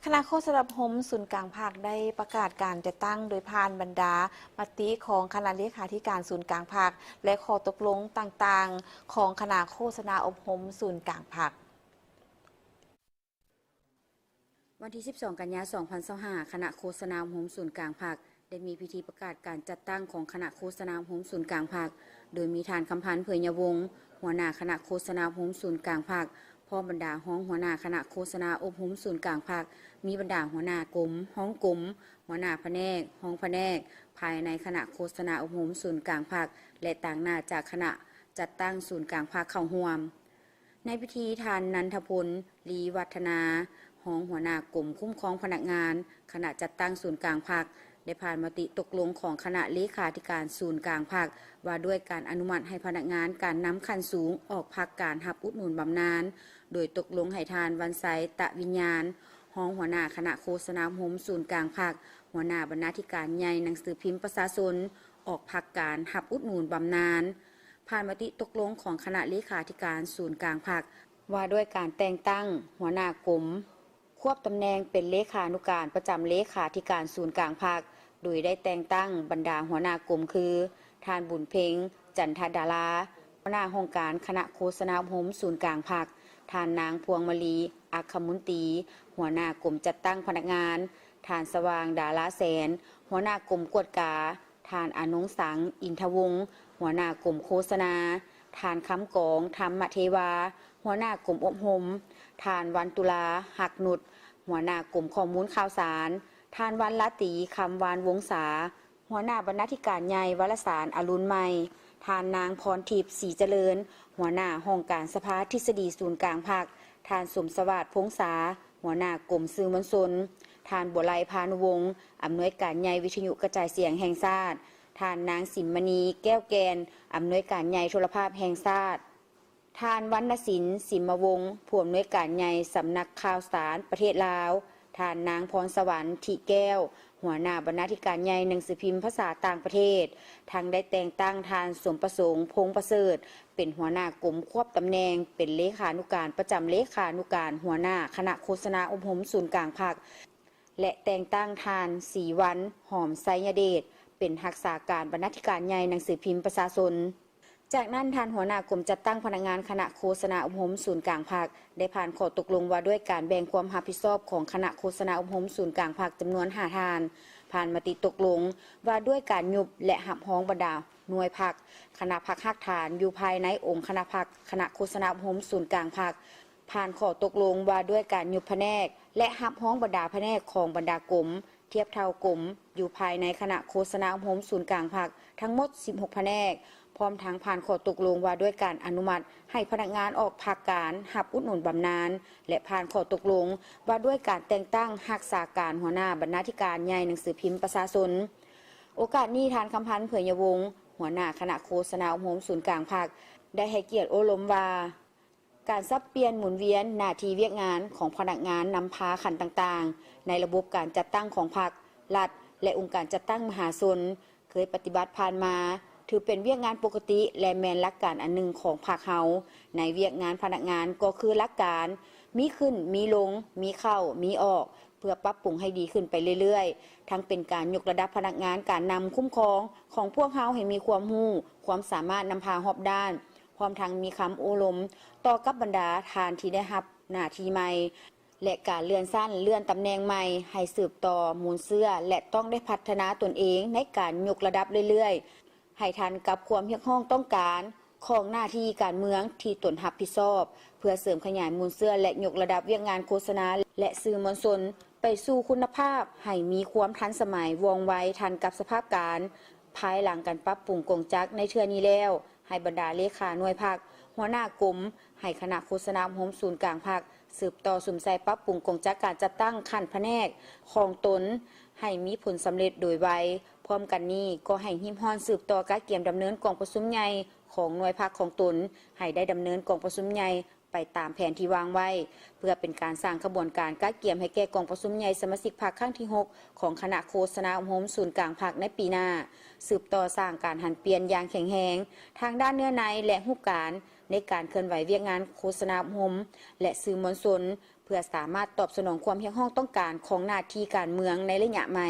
คณะโฆษณาพมศูนย์กลางภาคได้ประกาศการจัดตั้งโดยผ่านบรรดามติของคณะเลขาธิการศูนย์กลางภาคและข้อตกลงต่างๆของคณะโฆษณาอบรมศูนย์กลางภาควันที่ 12 กันยายน 2025 คณะโฆษณาอบรมศูนย์กลางภาคได้มีพิธีประกาศการจัดตั้งของคณะโฆษณาอบรมศูนย์กลางภาคโดยมีท่านคำพันธ์เผยยวงศ์หัวหน้าคณะโฆษณาอบรมศูนย์กลางภาคพร้อมบรรดาห้องหัวหน้าคณะโฆษณาอบรมศูนย์กลางภาคมีบรรดาหัวหน้ากรมห้องกรมหัวหน้าแผนกห้องแผนกภายในคณะโฆษณาอบรมศูนย์กลางภาคและต่างหน้าจากคณะจัดตั้งศูนย์กลางภาคเข้าร่วมในพิธีท่านนันทพลลีวัฒนาห้องหัวหน้ากรมคุ้มครองพนักงานคณะจัดตั้งศูนย์กลางภาคได้ผ่านมติตกลงของคณะเลขาธิการศูนย์กลางภาคว่าด้วยการอนุมัติให้พนักงานการนำขั้นสูงออกพักการรับอุดหนุนบำนาญโดยตกลงให้ทานวันไซตะวิญญาณห้องหัวหน้าคณะโฆษณาอบรมศูนย์กลางภาคหัวหน้าบรรณาธิการใหญ่หนังสือพิมพ์ประชาชนออกพักการรับอุดหนุนบำนาญผ่านมติตกลงของคณะเลขาธิการศูนย์กลางภาคว่าด้วยการแต่งตั้งหัวหน้ากรมควบตำแหน่งเป็นเลขานุการประจำเลขาธิการศูนย์กลางภาคโดยได้แต่งตั้งบรรดาหัวหน้ากรมคือท่านบุญเพ็งจันทดาราหัวหน้าองค์การคณะโฆษณาอบรมศูนย์กลางภาคท่านนางพวงมลีอัคคมุนตรีหัวหน้ากรมจัดตั้งพนักงานท่านสว่างดาราแสนหัวหน้ากรมกวดกาท่านอนงสังอินทวงศ์หัวหน้ากรมโฆษณาท่านคำกองธรรมเทวาหัวหน้ากรมอบรมท่านวันตุลาหักนุชหัวหน้ากรมข้อมูลข่าวสารท่านวันละตีคำวานวงศาหัวหน้าบรรณาธิการใหญ่วารสารอรุณใหม่ท่านนางพรทิพย์ศรีเจริญหัวหน้าห้องการสภาทฤษฎีศูนย์กลางภาคท่านสมสวัสดิ์พงษาหัวหน้ากรมสื่อมวลชนท่านบัวไลพานุวงศ์อำนวยการใหญ่วิทยุกระจายเสียงแห่งชาติท่านนางสิมมณีแก้วแกนอำนวยการใหญ่โทรภาพแห่งชาติท่านวรรณศิลป์สิมวงศ์ผู้อำนวยการใหญ่สำนักข่าวสารประเทศลาวท่านนางพรสวรรค์ทิแก้วหัวหน้าบรรณาธิการใหญ่หนังสือพิมพ์ภาษาต่างประเทศทั้งได้แต่งตั้งท่านสมประสงค์พงษ์ประเสริฐเป็นหัวหน้ากรมควบตำแหน่งเป็นเลขานุการประจำเลขานุการหัวหน้าคณะโฆษณาอบรมศูนย์กลางภาคและแต่งตั้งท่านศรีวันหอมไสยเดชเป็นรักษาการบรรณาธิการใหญ่หนังสือพิมพ์ประชาชนจากนั้นท่านหัวหน้ากรมจัดตั้งพนักงานคณะโฆษณาอบรมศูนย์กลางภาคได้ผ่านข้อตกลงว่าด้วยการแบ่งความรับผิดชอบของคณะโฆษณาอบรมศูนย์กลางภาคจำนวน5ท่านผ่านมติตกลงว่าด้วยการยุบและหับห้องบรรดาหน่วยภาคคณะภาคหักฐานอยู่ภายในองค์คณะภาคคณะโฆษณาอบรมศูนย์กลางภาคผ่านข้อตกลงว่าด้วยการยุบแผนกและหับห้องบรรดาแผนกของบรรดากรมเทียบเท่ากรมอยู่ภายในคณะโฆษณาอบรมศูนย์กลางภาคทั้งหมด16แผนกพร้อมทั้งผ่านข้อตกลงว่าด้วยการอนุมัติให้พนักงานออกภาคการรับอุดหนุนบำนาญและผ่านข้อตกลงว่าด้วยการแต่งตั้งรักษาการหัวหน้าบรรณาธิการใหญ่หนังสือพิมพ์ประชาชนโอกาสนี้ท่านคำพันธ์เผยยวงศ์หัวหน้าคณะโฆษณาอบรมศูนย์กลางภาคได้ให้เกียรติโอลมว่าการสับเปลี่ยนหมุนเวียนหน้าที่เวียกงานของพนักงานนำพาขันต่างๆในระบบการจัดตั้งของภาครัฐและองค์การจัดตั้งมหาชนเคยปฏิบัติผ่านมาถือเป็นเวียกงานปกติและแมนหลักการอันหนึ่งของภาคเฮาในเวียกงานพนักงานก็คือหลักการมีขึ้นมีลงมีเข้ามีออกเพื่อปรับปรุงให้ดีขึ้นไปเรื่อยๆทั้งเป็นการยกระดับพนักงานการนำคุ้มครองของพวกเฮาให้มีความรู้ความสามารถนำพาฮอบด้านพร้อมทั้งมีคำโอลมต่อกับบรรดาทานที่ได้รับหน้าที่ใหม่และการเลื่อนสั้นเลื่อนตำแหน่งใหม่ให้สืบต่อมูลเสื้อและต้องได้พัฒนาตนเองในการยกระดับเรื่อยๆให้ทันกับความเรียกร้องต้องการของหน้าที่การเมืองที่ตนรับผิดชอบเพื่อเสริมขยายมูลเสื้อและยกระดับเวียกงานโฆษณาและสื่อมวลชนไปสู่คุณภาพให้มีความทันสมัยว่องไวทันกับสภาพการภายหลังการปรับปรุงกงจักรในเทื่อนี้แล้วให้บรรดาเลขาหน่วยภาคหัวหน้ากรมให้คณะโฆษณาอบรมศูนย์กลางภาคสืบต่อสุ่มใส่ปรับปรุงกงจักรการจัดตั้งขั้นแผนกของตนให้มีผลสำเร็จโดยไวพร้อมกันนี้ก็ให้หิมห้อนสืบต่อการเกี่ยมดำเนินกองประชุมใหญ่ของหน่วยภาคของตนให้ได้ดำเนินกองประชุมใหญ่ไปตามแผนที่วางไว้เพื่อเป็นการสร้างขบวนการการเกี่ยมให้แก่กองประชุมใหญ่สมาชิกภาคครั้งที่6ของคณะโฆษณาอบรมศูนย์กลางภาคในปีหน้าสืบต่อสร้างการหันเปลี่ยนอย่างแข็งแรงทางด้านเนื้อในและรูปการในการเคลื่อนไหวเวียกงานโฆษณาอบรมและสื่อมวลชน เพื่อสามารถตอบสนองความเรียกร้องต้องการของหน้าที่การเมืองในระยะใหม่